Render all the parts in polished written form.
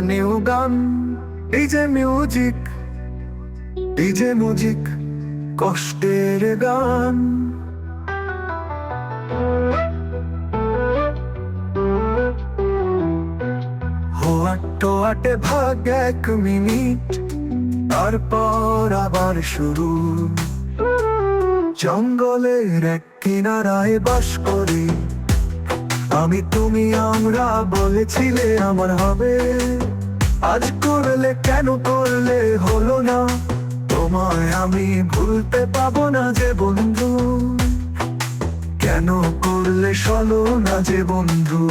New গান DJ music DJ music কষ্টের গান হাঁটে ভাগ 1 মিনিট তারপর আবার শুরু জঙ্গলের এক কিনারায় বাস করি আমি তুমি আমরা বলেছিলে আমার হবে আজ করলে কেন করলে হলো না তোমায় আমি ভুলতে পাবো না যে বন্ধু কেন করলে চলো না যে বন্ধু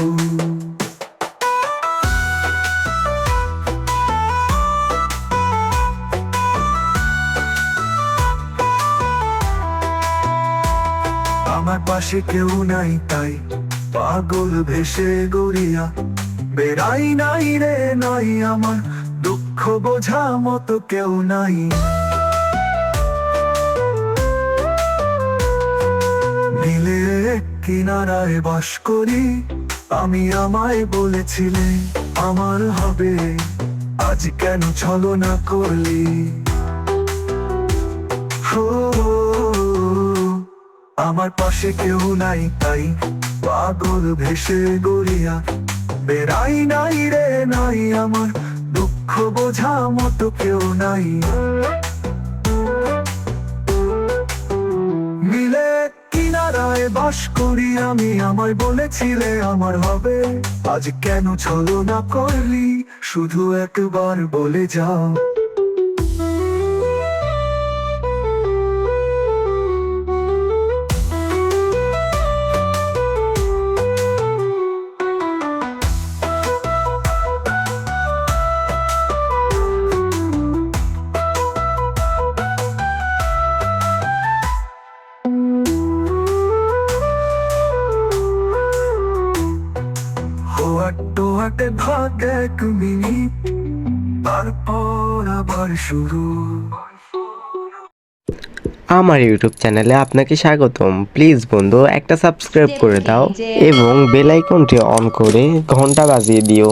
আমার পাশে কেউ নাই তাই পাগল ভেসে গড়িয়া বেড়াই নাই রে নাই আমার দুঃখ বোঝা মতো কেউ নাই নীলের কিনারায় বাস করি আমি আমায় বলেছিলে আমার হবে আজ কেন ছলনা করলি আমার পাশে কেউ নাই তাই পাগল ভেসে গড়িয়া বেড়াই নাই রে নাই আমার দুঃখ বোঝা মতো কেউ নাই মিলে কিনারায় বাস করি আমি আমায় বলেছিলে আমার হবে আজ কেন ছলনা করলি শুধু একবার বলে যাও হাঁটে ভাগ 1 মিনিট তারপর আবার শুরু আমার ইউটিউব চ্যানেলে আপনাকে স্বাগতম। প্লিজ বন্ধু একটা সাবস্ক্রাইব করে দাও এবং বেল আইকনটি অন করে ঘন্টা বাজিয়ে দিও।